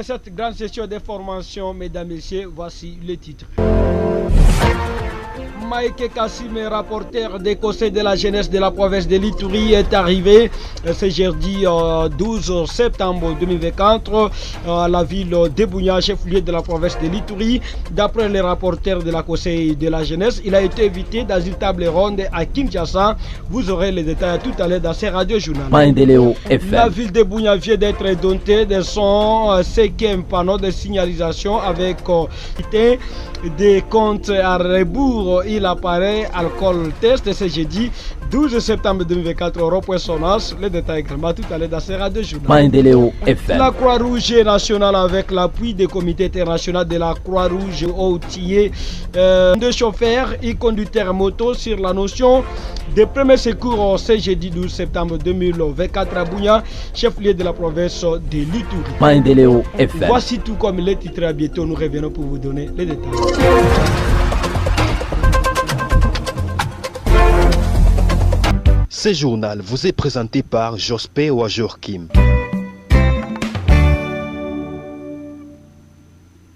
Cette grande session d'information, mesdames et messieurs, voici les titres. Mike Kassim, rapporteur des conseils de la jeunesse de la province de l'Ituri, est arrivé ce jeudi 12 septembre 2024 à la ville de Bunia, chef-lieu de la province de l'Ituri. D'après les rapporteurs de la conseil de la jeunesse, il a été invité dans une table ronde à Kinshasa. Vous aurez les détails tout à l'heure dans ces radios journaux. La ville de Bunia vient d'être dotée de son 5e panneau de signalisation avec des comptes à rebours. Il apparaît alcool test ce jeudi 12 septembre 2024 au rond-point Sonas. Les détails également tout à l'heure dans ces radios journaux. La Croix-Rouge nationale avec l'appui des comités internationaux de la Croix-Rouge ont outillé deux chauffeurs et conducteurs moto sur la notion de premier secours ce jeudi 12 septembre 2024 à Bunia, chef-lieu de la province de l'Ituri. Voici tout comme les titres. À bientôt, nous revenons pour vous donner les détails. Ce journal vous est présenté par Jospé Ouajorkim.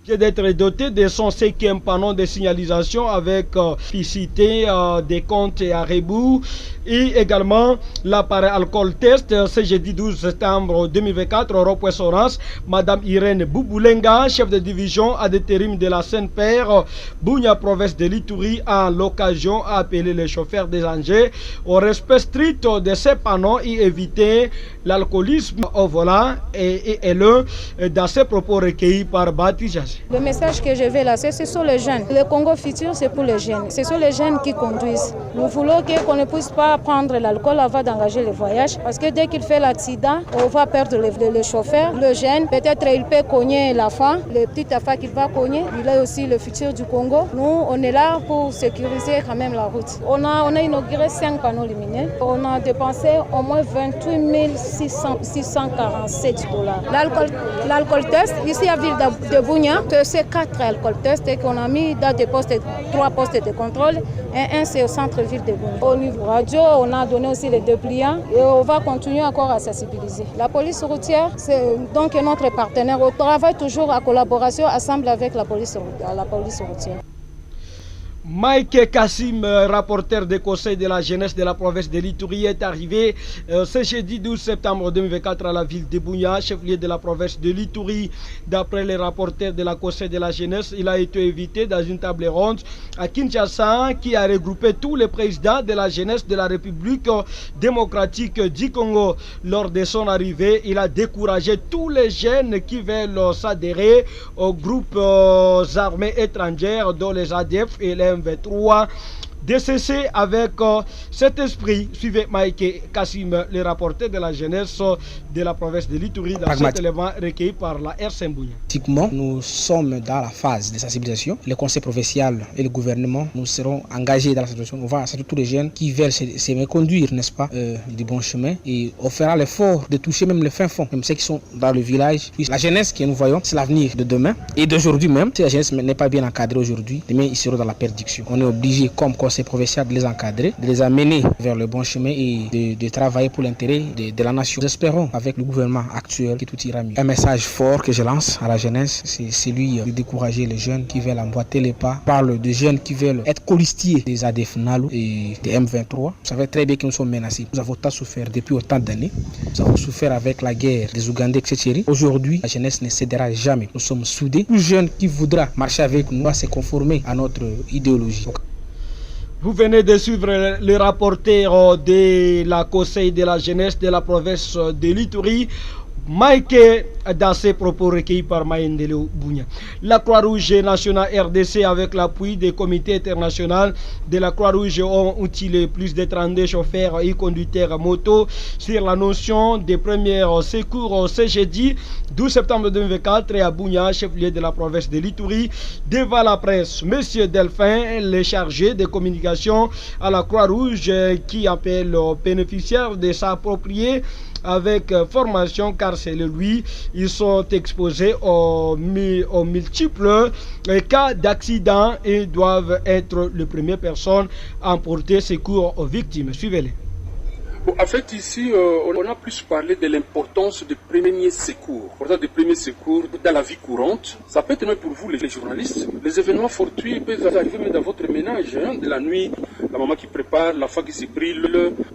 D'être doté de son 5e panneau de signalisation avec publicité des comptes à rebours et également l'appareil alcool test. Ce jeudi 12 septembre 2024 au rond-point Sonas, Madame Irène Bouboulenga, chef de division à d'intérim de la Sainte-Père, Bunia, province de l'Ituri, à l'occasion a appelé les chauffeurs des engins au respect strict de ces panneaux et éviter l'alcoolisme au volant et l'un dans ses propos recueillis par Baptiste. Le message que je vais lancer, ce sont les jeunes. Le Congo futur, c'est pour les jeunes. Ce sont les jeunes qui conduisent. Nous voulons qu'on ne puisse pas prendre l'alcool avant d'engager le voyage. Parce que dès qu'il fait l'accident, on va perdre le chauffeur. Le jeune, peut-être il peut cogner l'enfant. Le petit enfant qu'il va cogner, il est aussi le futur du Congo. Nous, on est là pour sécuriser quand même la route. On a inauguré 5 panneaux lumineux. On a dépensé au moins 28 647 $. L'alcool test, ici à Ville de Bunia, c'est 4 alcool tests et qu'on a mis dans des postes, 3 postes de contrôle et un c'est au centre-ville de Bunia. Au niveau radio, on a donné aussi les dépliants et on va continuer encore à sensibiliser. La police routière, c'est donc notre partenaire. On travaille toujours en collaboration ensemble avec la police routière. Mike Kassim, rapporteur des conseils de la jeunesse de la province de l'Ituri, est arrivé ce jeudi 12 septembre 2024 à la ville de Bunia, chef-lieu de la province de l'Ituri. D'après les rapporteurs de la conseil de la jeunesse, il a été invité dans une table ronde à Kinshasa qui a regroupé tous les présidents de la jeunesse de la République démocratique du Congo. Lors de son arrivée, il a découragé tous les jeunes qui veulent s'adhérer aux groupes armés étrangères, dont les ADF et les M23, de cesser avec cet esprit. Suivez Mike Kassim, le rapporteur de la jeunesse de la province de l'Ituri, dans cet élément recueilli par la RC Bunia. Pratiquement, nous sommes dans la phase de sensibilisation. Le conseil provincial et le gouvernement, nous serons engagés dans la situation. On va assurer tous les jeunes qui veulent se conduire, n'est-ce pas, du bon chemin. Et on fera l'effort de toucher même les fins fonds, même ceux qui sont dans le village. Puis la jeunesse que nous voyons, c'est l'avenir de demain et d'aujourd'hui même. Si la jeunesse n'est pas bien encadrée aujourd'hui, demain ils seront dans la perdition. On est obligé, comme conseil provincial, de les encadrer, de les amener vers le bon chemin et de travailler pour l'intérêt de la nation. Nous espérons avec le gouvernement actuel que tout ira mieux. Un message fort que je lance à la jeunesse, c'est celui de décourager les jeunes qui veulent emboîter les pas. Je parle de jeunes qui veulent être colistiers des ADF NALU et des M23. Vous savez très bien que nous sommes menacés. Nous avons tant souffert depuis autant d'années. Nous avons souffert avec la guerre des Ougandais, etc. Aujourd'hui, la jeunesse ne cédera jamais. Nous sommes soudés. Tout jeune qui voudra marcher avec nous doit se conformer à notre idéologie. Vous venez de suivre le rapporteur de la conseil de la jeunesse de la province de l'Ituri, Mike, dans ses propos recueillis par Maïndele Bunia. La Croix-Rouge nationale RDC, avec l'appui des comités internationaux de la Croix-Rouge, ont outillé plus de 32 chauffeurs et conducteurs moto sur la notion des premiers secours ce jeudi 12 septembre 2024 à Bunia, chef-lieu de la province de l'Ituri. Devant la presse, Monsieur Delphin, le chargé de communication à la Croix-Rouge, qui appelle aux bénéficiaires de s'approprier avec formation, car c'est lui, ils sont exposés aux multiples cas d'accident et doivent être les premières personnes à porter secours aux victimes. Suivez-les. Bon, en fait, ici, on a plus parlé de l'importance des premiers secours. L'importance des premiers secours dans la vie courante. Ça peut être même pour vous, les journalistes. Les événements fortuits peuvent arriver même dans votre ménage. Hein, de la nuit, la maman qui prépare, la femme qui se brille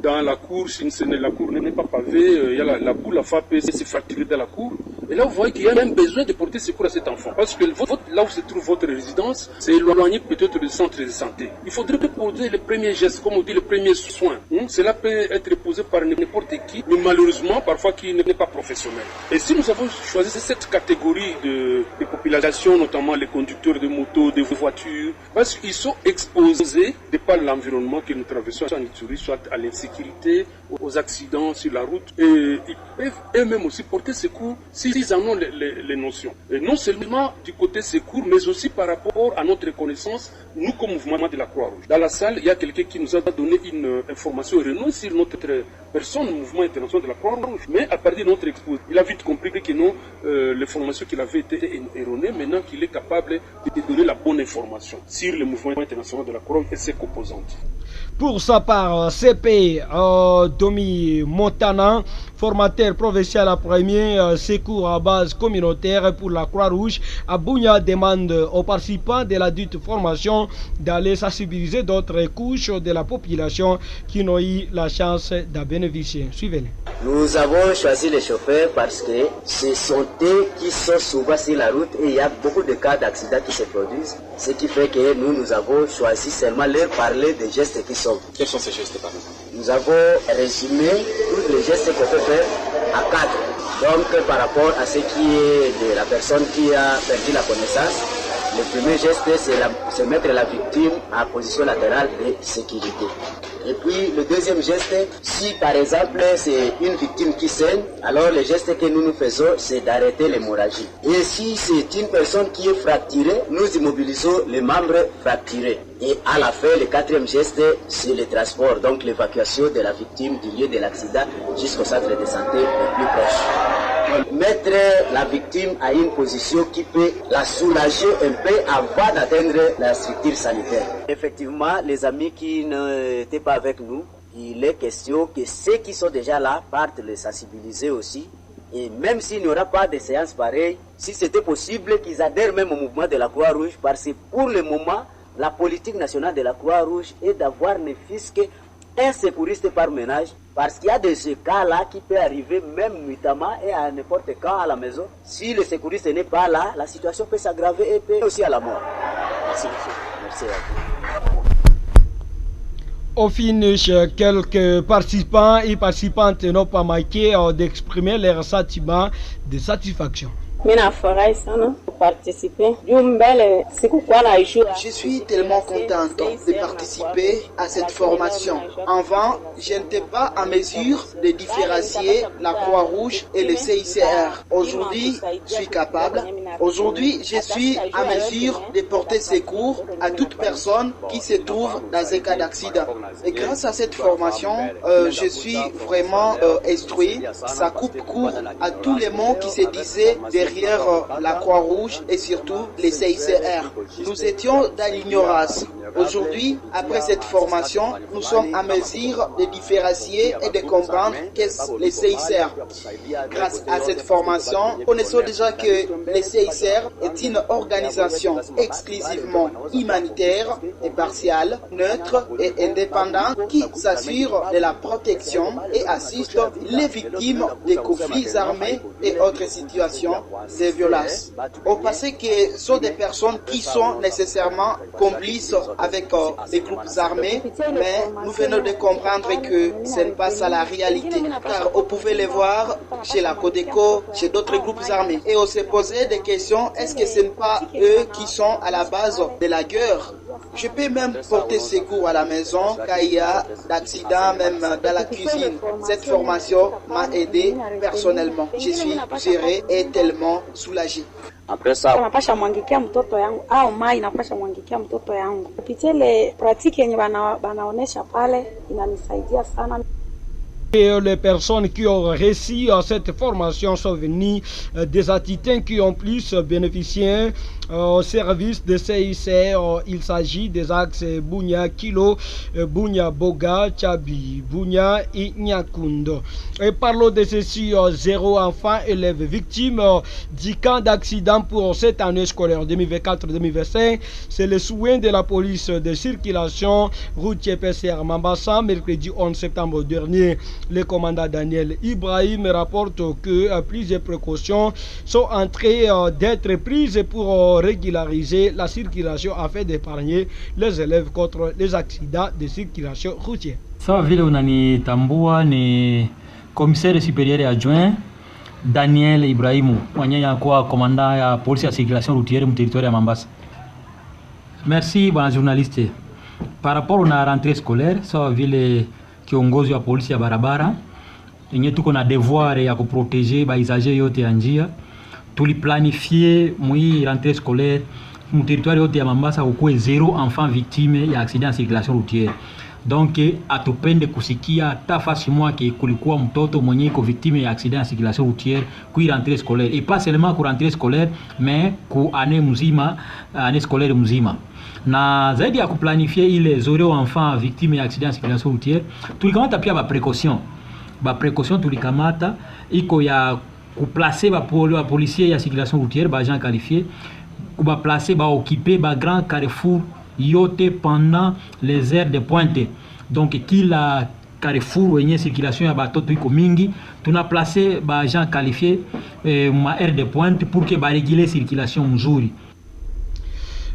dans la cour. Si la cour n'est pas pavée, il y a la boule, la femme peut se fracturer dans la cour. Et là, vous voyez qu'il y a même besoin de porter secours à cet enfant. Parce que là où se trouve votre résidence, c'est éloigné peut-être du centre de santé. Il faudrait poser les premiers gestes, comme on dit, les premiers soins. Cela peut être posé par n'importe qui, mais malheureusement, parfois qui n'est pas professionnel. Et si nous avons choisi cette catégorie de population, notamment les conducteurs de motos, de voitures, parce qu'ils sont exposés de par l'environnement que nous traversons en Ituri, soit à l'insécurité, aux accidents sur la route, et ils peuvent eux-mêmes aussi porter secours s'ils en ont les notions. Et non seulement du côté secours, mais aussi par rapport à notre connaissance, nous comme mouvement de la Croix-Rouge. Dans la salle, il y a quelqu'un qui nous a donné une information erronée sur notre personne, le mouvement international de la Croix-Rouge. Mais à partir de notre exposé, il a vite compris que non, l'information qu'il avait été erronée, maintenant qu'il est capable de donner la bonne information sur le mouvement international de la Croix-Rouge et ses composantes. Pour sa part, CP Domi Montana, formateur provincial à premier secours à base communautaire pour la Croix-Rouge, à Bunia demande aux participants de la dite formation d'aller sensibiliser d'autres couches de la population qui n'ont eu la chance d'en bénéficier. Suivez-les. Nous avons choisi les chauffeurs parce que ce sont eux qui sont souvent sur la route et il y a beaucoup de cas d'accidents qui se produisent. Ce qui fait que nous avons choisi seulement leur parler des gestes qui sont. Quels sont ces gestes par exemple? Nous avons résumé tous les gestes qu'on peut faire à 4. Donc par rapport à ce qui est de la personne qui a perdu la connaissance, le premier geste c'est mettre la victime en position latérale de sécurité. Et puis le deuxième geste, si par exemple c'est une victime qui saigne, alors le geste que nous faisons c'est d'arrêter l'hémorragie. Et si c'est une personne qui est fracturée, nous immobilisons les membres fracturés. Et à la fin, le quatrième geste, c'est le transport, donc l'évacuation de la victime du lieu de l'accident jusqu'au centre de santé le plus proche. Mettre la victime à une position qui peut la soulager un peu avant d'atteindre la structure sanitaire. Effectivement, les amis qui n'étaient pas avec nous, il est question que ceux qui sont déjà là partent les sensibiliser aussi. Et même s'il n'y aura pas de séance pareille, si c'était possible qu'ils adhèrent même au mouvement de la Croix-Rouge, parce que pour le moment, la politique nationale de la Croix-Rouge est d'avoir ne fût-ce qu'un secouriste par ménage, parce qu'il y a de ce cas-là qui peut arriver même nuitamment et à n'importe quand à la maison. Si le secouriste n'est pas là, la situation peut s'aggraver et peut aussi à la mort. Merci. Merci à vous. Au finish, quelques participants et participantes n'ont pas manqué d'exprimer leurs sentiments de satisfaction. Je suis tellement contente de participer à cette formation. Avant, je n'étais pas en mesure de différencier la Croix-Rouge et le CICR. Aujourd'hui, je suis capable. Aujourd'hui, je suis en mesure de porter secours à toute personne qui se trouve dans un cas d'accident. Et grâce à cette formation, je suis vraiment instruit. Ça coupe court à tous les mots qui se disaient derrière la Croix-Rouge et surtout les CICR. Nous étions dans l'ignorance. Aujourd'hui, après cette formation, nous sommes en mesure de différencier et de comprendre qu'est-ce les CICR. Grâce à cette formation, connaissons déjà que les CICR est une organisation exclusivement humanitaire, impartiale, neutre et indépendante qui s'assure de la protection et assiste les victimes des conflits armés et autres situations de violence. Au passé que sont des personnes qui sont nécessairement complices avec les groupes armés, mais nous venons de comprendre que ce n'est pas ça la réalité, car on pouvait les voir chez la Codeco, chez d'autres groupes armés, et on s'est posé des questions, est-ce que ce n'est pas eux qui sont à la base de la guerre? Je peux même porter secours à la maison quand il y a d'accidents, même dans la cuisine. Cette formation m'a aidé personnellement. Je suis géré et tellement soulagé. Après ça, napasha mwangikia mtoto yangu au mai napasha mwangikia mtoto yangu kupitia ile praktiki yenye banaonesha pale inanisaidia sana. Et les personnes qui ont réussi cette formation sont venues des Atitins qui ont plus bénéficié au service de CICR. Il s'agit des axes Bunia Kilo, Bunia Boga, Tchabi, Bunia et Nyakundo. Et parlons de ceci, 0 enfants élèves victimes du camp d'accident pour cette année scolaire 2024-2025. C'est le souhait de la police de circulation routière PCR Mambasa, mercredi 11 septembre dernier. Le commandant Daniel Ibrahim rapporte que plusieurs précautions sont en train d'être prises pour régulariser la circulation afin d'épargner les élèves contre les accidents de circulation routière. Sawa vile unanitambua ni commissaire supérieur adjoint Daniel Ibrahimu mwenye yakuwa commandant ya police ya circulation routière mu territoire ya Mambasa. Merci bwana journaliste. Par rapport na rentrée scolaire, sawa vile kiongozi wa polisi ya barabara yenye tuko na devoir ya kuproteger baisager yote ya njia, tuliplanifie mwi rentrée scolaire mu territoire yote ya Mambasa kukuwe 0 enfant victime ya accident ya circulation routière. Donc atupende kusikia tafasi mwake kulikuwa mtoto mwenye iko victime ya accident ya circulation routière ku rentrée scolaire, et pas seulement ku rentrée scolaire mais ku année mzima, année scolaire mzima. Na zaidi ya kuplanifie ile 0 enfant victime ya accident ya circulation routière, tulikamata pia ba précaution tulikamata iko ya kuplacer ba policier ya circulation routière, ba agent qualifié, kuba placer ba occuper ba grand carrefour yote pendant les heures de pointe. Donc kila carrefour wenye circulation ya batoto iko mingi, tuna placer ba agent qualifié ma heure de pointe pour que ba réguler circulation mzuri.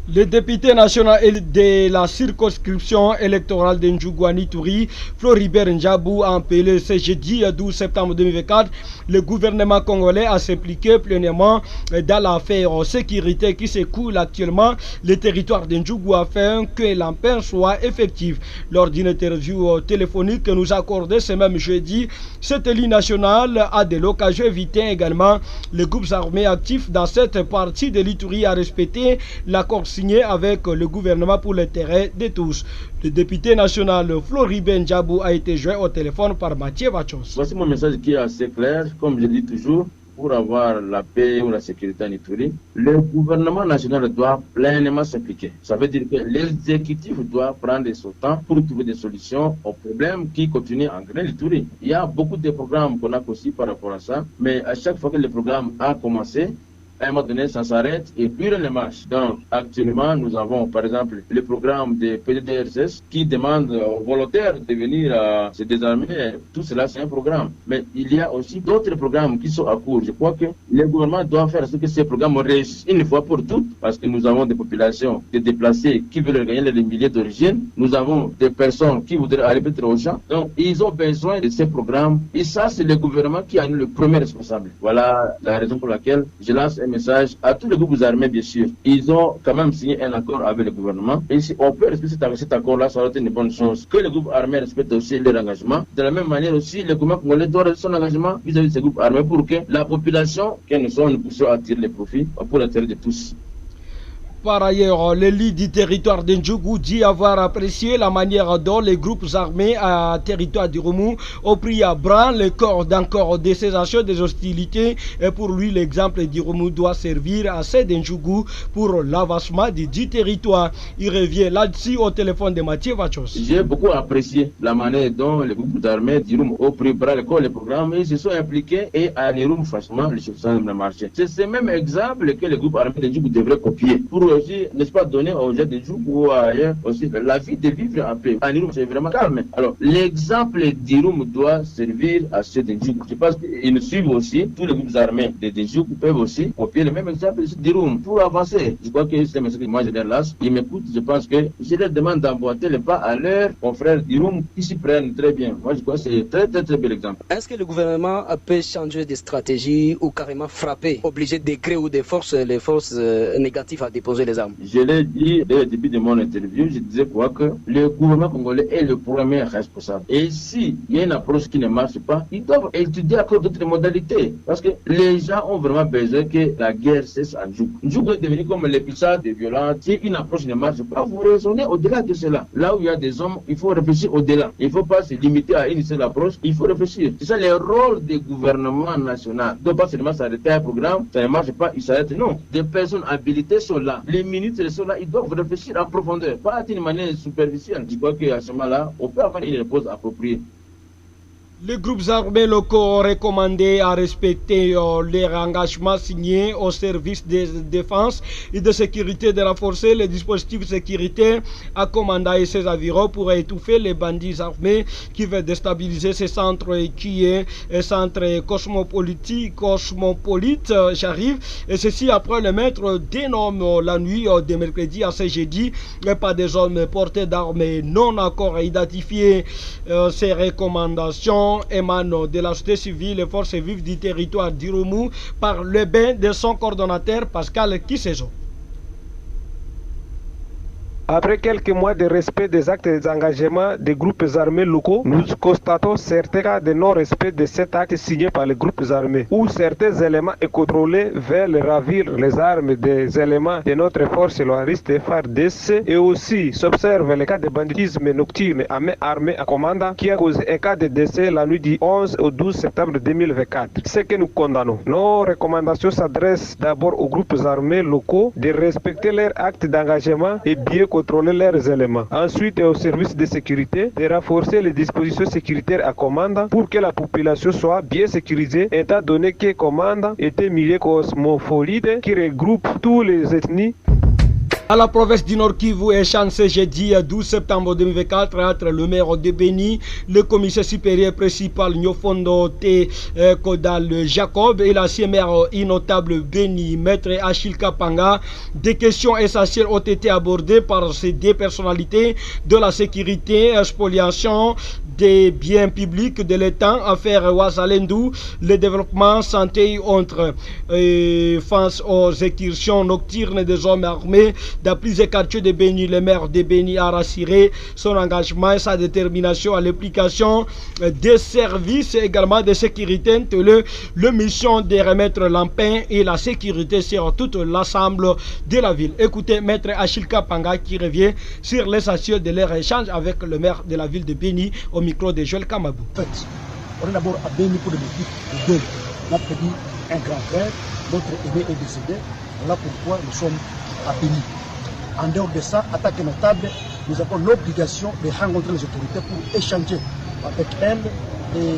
Le député national de la circonscription électorale de Ndjougou-Ituri, Floribert Njabou, a appelé ce jeudi 12 septembre 2024 le gouvernement congolais à s'impliquer pleinement dans l'affaire sécurité qui secoue actuellement le territoire de Ndjougou afin que l'empire soit effectif. Lors d'une interview téléphonique que nous accordait ce même jeudi, cette ligne nationale a de l'occasion évité également les groupes armés actifs dans cette partie de l'Ituri à respecter l'accord signé avec le gouvernement pour l'intérêt de tous. Le député national Floribert Njabou a été joint au téléphone par Mathieu Vachos. Voici mon message qui est assez clair, comme je dis toujours, pour avoir la paix ou la sécurité en Ituri, le gouvernement national doit pleinement s'impliquer. Ça veut dire que l'exécutif doit prendre son temps pour trouver des solutions aux problèmes qui continuent en grain l'Ituri. Il y a beaucoup de programmes qu'on a conçus par rapport à ça, mais à chaque fois que le programme a commencé, à un moment donné, ça s'arrête et plus rien ne marche. Donc, actuellement, nous avons, par exemple, le programme de PDDRCS qui demande aux volontaires de venir se désarmer. Tout cela, c'est un programme. Mais il y a aussi d'autres programmes qui sont à court. Je crois que le gouvernement doit faire ce que ces programmes réussissent une fois pour toutes, parce que nous avons des populations, des déplacés qui veulent gagner les milliers d'origine. Nous avons des personnes qui voudraient aller peut-être au champ. Donc, ils ont besoin de ces programmes. Et ça, c'est le gouvernement qui en est le premier responsable. Voilà la raison pour laquelle je lance un message à tous les groupes armés, bien sûr. Ils ont quand même signé un accord avec le gouvernement. Et si on peut respecter cet accord-là, ça va être une bonne chose. Que les groupes armés respectent aussi leur engagement. De la même manière aussi, le gouvernement congolais doit respecter son engagement vis-à-vis de ces groupes armés pour que la population, que nous sommes, nous puissions attirer les profits pour l'intérêt de tous. Par ailleurs, le lead du territoire de Ndjougou dit avoir apprécié la manière dont les groupes armés à territoire du Rumou ont pris à bras le corps d'encore des cessations des hostilités. Et pour lui, l'exemple du Rumou doit servir à ceux de Ndjougou pour l'avancement du territoire. Il revient là-dessus au téléphone de Mathieu Vachos. J'ai beaucoup apprécié la manière dont les groupes armés du Rumou ont pris bras le corps les programmes et ils se sont impliqués et à l'Irum, franchement, les choses ont marché. C'est ce même exemple que les groupes armés de Ndjougou devraient copier. Pour aussi, n'est-ce pas, donner aux gens de Ndjougou ou ailleurs aussi la vie de vivre en paix. En Irum, c'est vraiment calme. Alors, l'exemple d'Irum doit servir à ceux de Ndjougou. Je pense qu'ils nous suivent aussi. Tous les groupes armés de Ndjougou peuvent aussi copier le même exemple d'Irum pour avancer. Je crois que c'est un message que moi je leur lance. Ils m'écoutent. Je pense que je leur demande d'emboîter le pas à leurs confrères d'Irum qui s'y prennent très bien. Moi, je crois que c'est très bel exemple. Est-ce que le gouvernement peut changer de stratégie ou carrément frapper, obliger des grés ou des forces, les forces négatives à déposer déposer les armes. Je l'ai dit dès le début de mon interview, je disais quoi que le gouvernement congolais est le premier responsable. Et s'il y a une approche qui ne marche pas, ils doivent étudier encore d'autres modalités. Parce que les gens ont vraiment besoin que la guerre cesse à Djouk. Djouk est devenu comme l'épisode de violence. Si une approche ne marche pas, vous raisonnez au-delà de cela. Là où il y a des hommes, il faut réfléchir au-delà. Il ne faut pas se limiter à une seule approche, il faut réfléchir. C'est ça le rôle des gouvernements nationaux. Il ne doit pas seulement s'arrêter à un programme, ça ne marche pas, il s'arrête. Non. Des personnes habilitées sont là. Les ministres sont là, ils doivent réfléchir en profondeur, pas d'une manière superficielle. Je crois qu'à ce moment-là, on peut avoir une réponse appropriée. Les groupes armés locaux ont recommandé à respecter leur engagement signé au service de défense et de sécurité de renforcer les dispositifs sécuritaires à Komanda et ses environs pour étouffer les bandits armés qui veulent déstabiliser ces centres qui est un centre cosmopolite, j'arrive, et ceci après le maître dénomme la nuit de mercredi à ce jeudi par des hommes portés d'armes non encore identifiés. Ces recommandations émanent de la société civile et forces vives du territoire d'Irumu par le bain de son coordonnateur Pascal Kisezo. Après quelques mois de respect des actes et des engagements des groupes armés locaux, nous constatons certains cas de non-respect de cet acte signé par les groupes armés, où certains éléments contrôlés veulent ravir les armes des éléments de notre force loyaliste FARDC, et aussi s'observe le cas de banditisme nocturne à main armée à Komanda qui a causé un cas de décès la nuit du 11 au 12 septembre 2024. Ce que nous condamnons. Nos recommandations s'adressent d'abord aux groupes armés locaux de respecter leurs actes d'engagement et bien contrôler leurs éléments. Ensuite, aux services de sécurité, de renforcer les dispositions sécuritaires à Komanda pour que la population soit bien sécurisée, étant donné que Komanda est un milieu cosmopolite qui regroupe toutes les ethnies. À la province du Nord Kivu, échange ce jeudi 12 septembre 2024 entre le maire de Beni, le commissaire supérieur principal Nyofondo T. Kodal Jacob et l'ancien maire innotable Beni, maître Achille Kapanga. Des questions essentielles ont été abordées par ces deux personnalités de la sécurité, spoliation des biens publics de l'État, affaire Ouazalendou, le développement santé entre face aux excursions nocturnes des hommes armés dans plusieurs quartiers de Beni. Le maire de Beni a rassuré son engagement et sa détermination à l'application des services également de sécurité, le mission de remettre l'emprunt et la sécurité sur tout l'ensemble de la ville. Écoutez Maître Achille Kapanga qui revient sur l'essentiel de leur échange avec le maire de la ville de Beni au micro de Joël Kamabou. En fait, on est d'abord à Beni pour le motif de deuil. On a perdu un grand frère, notre aîné est décédé. Voilà pourquoi nous sommes à Beni. En dehors de ça, en tant que notable, nous avons l'obligation de rencontrer les autorités pour échanger avec elles et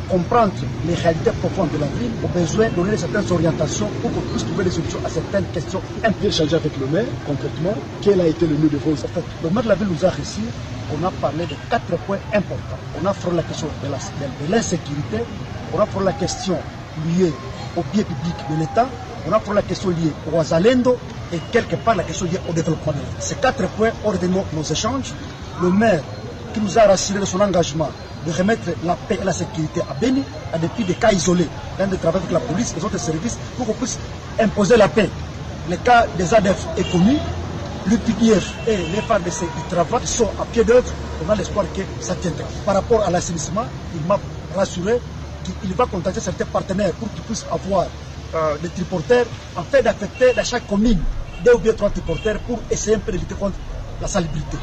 comprendre les réalités profondes de la ville, au besoin de donner certaines orientations pour qu'on puisse trouver des solutions à certaines questions. Un peu échanger avec le maire, concrètement, quel a été le mieux de vos efforts? Le maire de la ville nous a reçu, on a parlé de 4 points importants. On a frôlé la question de l'insécurité, on a frôlé la question liée aux biens publics de l'État, on a frôlé la question liée au Ouazalendo et quelque part la question liée au développement de l'État. Ces 4 points ont retenu nos échanges. Le maire qui nous a rassuré de son engagement de remettre la paix et la sécurité à Beni, a depuis des cas isolés, dans de travail avec la police et les autres services pour qu'on puisse imposer la paix. Le cas des ADF est connu, l'UPDF et les FARDC ils travaillent, ils sont à pied d'œuvre, on a l'espoir que ça tiendra. Par rapport à l'assainissement, il m'a rassuré qu'il va contacter certains partenaires pour qu'ils puissent avoir des triporteurs en fait d'affecter dans chaque commune 2 ou bien 3 triporteurs pour essayer un peu de lutter contre la salubrité.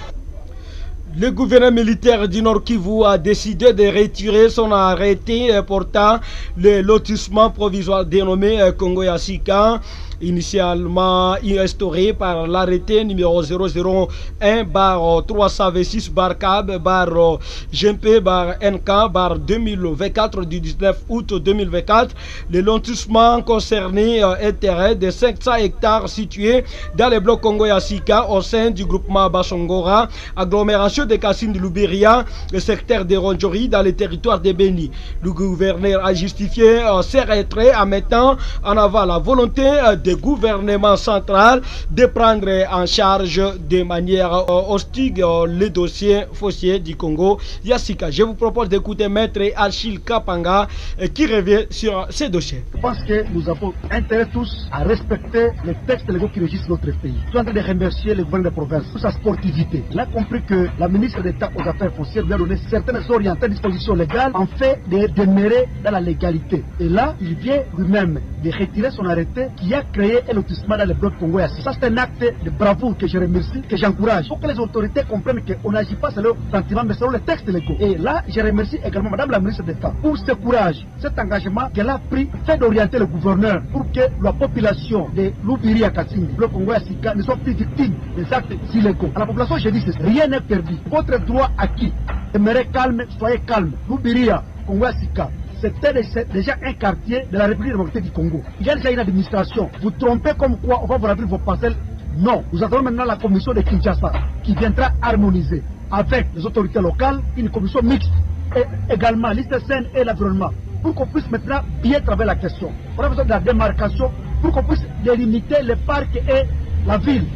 Le gouverneur militaire du Nord Kivu a décidé de retirer son arrêté portant le lotissement provisoire dénommé Congo Yassika, initialement instauré par l'arrêté numéro 001-3C6-CAB-GMP-NK-2024 du 19 août 2024. Le lotissement concerné un terrain de 500 hectares situé dans le bloc Congo Yassika au sein du groupement Bashongora, agglomération de Kassine de Louberia, le secteur de Rondjori dans le territoire de Beni. Le gouverneur a justifié ses retraits en mettant en avant la volonté de du gouvernement central de prendre en charge de manière hostile les dossiers fonciers du Congo. Yassika, je vous propose d'écouter Maître Achille Kapanga qui revient sur ces dossiers. Je pense que nous avons intérêt tous à respecter les textes légaux qui régissent notre pays. Je suis en train de remercier le gouvernement de province pour sa sportivité. Il a compris que la ministre d'État aux Affaires foncières lui a donné certaines orientées, dispositions légales en fait de demeurer dans la légalité. Et là, il vient lui-même de retirer son arrêté qui a créé un lotissement dans le bloc congolais. Ça, c'est un acte de bravoure que je remercie, que j'encourage. Il faut que les autorités comprennent qu'on n'agit pas selon le sentiment, mais selon les textes légaux. Et là, je remercie également Madame la ministre d'État pour ce courage, cet engagement qu'elle a pris, fait d'orienter le gouverneur pour que la population de Lubiri à Katsingi, le Congo et Sika, ne soit plus victime des actes illégaux. À la population, je dis que rien n'est perdu. Votre droit acquis. Demeurez calme, soyez calme. Lubiri à Congo et Sika. C'était déjà un quartier de la République démocratique du Congo. Il y a déjà une administration. Vous trompez comme quoi on va vous rappeler vos parcelles. Non. Nous attendons maintenant la commission de Kinshasa qui viendra harmoniser avec les autorités locales une commission mixte et également l'ICSN et l'environnement pour qu'on puisse maintenant bien travailler la question. On a besoin de la démarcation pour qu'on puisse délimiter les parcs et la ville.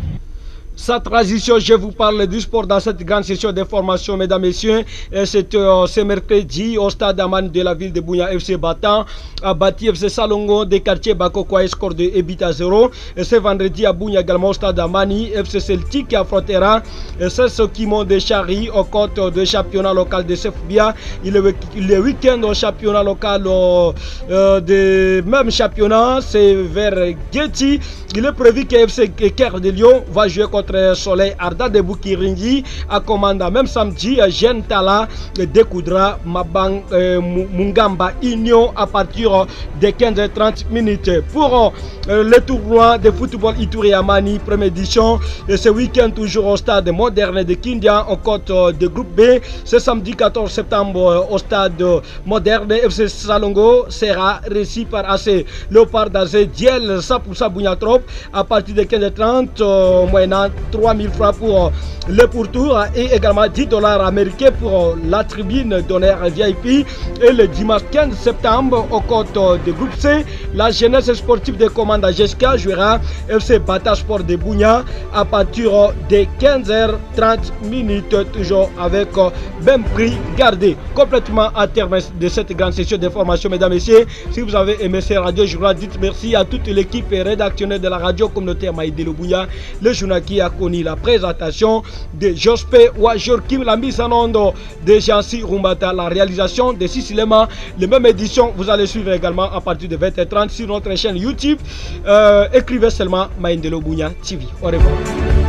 Sa transition, je vous parle du sport dans cette grande session de formation, mesdames et messieurs. C'est ce mercredi au stade Amani de la ville de Bunia. FC Battant a battu FC Salongo des quartiers Bakokwa, score de 1-0. Et ce vendredi à Bunia également au stade Amani, FC Celtic affrontera ce Kimon de Chari au compte de championnat local de Sefbia. Il est le week-end au championnat local de même championnat, c'est vers Getty. Il est prévu que FC Caire de Lyon va jouer contre Soleil Arda de Bukiringi à commandant. Même samedi, Jeanne Tala découdra Mabang Mungamba Union à partir de 15h30 minutes. Pour le tournoi de football Ituri Amani, première édition, ce week-end toujours au stade moderne de Kindia en côte de groupe B. Ce samedi 14 septembre au stade moderne, FC Salongo sera reçu par AC Léopard d'Azé Diel Sapoussa Bougnatrop à partir de 15h30 moyennant 3000 francs pour le pourtour et également $10 américains pour la tribune d'honneur VIP. Et le dimanche 15 septembre au compte de groupe C, la jeunesse sportive de commande Jessica jouera FC Bata Sport de Bunia à partir de 15h30 minutes, toujours avec même prix gardé. Complètement à terme de cette grande session d'information, mesdames et messieurs. Si vous avez aimé ces radios journal, dites merci à toute l'équipe rédactionnelle de la radio communautaire Maïdelo Bunia, le journal qui a connu la présentation de Jospé Ouajorkim, la mise en onde de Jansi Rumbata, la réalisation de Sissilema. Les mêmes éditions, vous allez suivre également à partir de 20h30 sur notre chaîne YouTube. Écrivez seulement Maïdelo Bunia TV. Au revoir.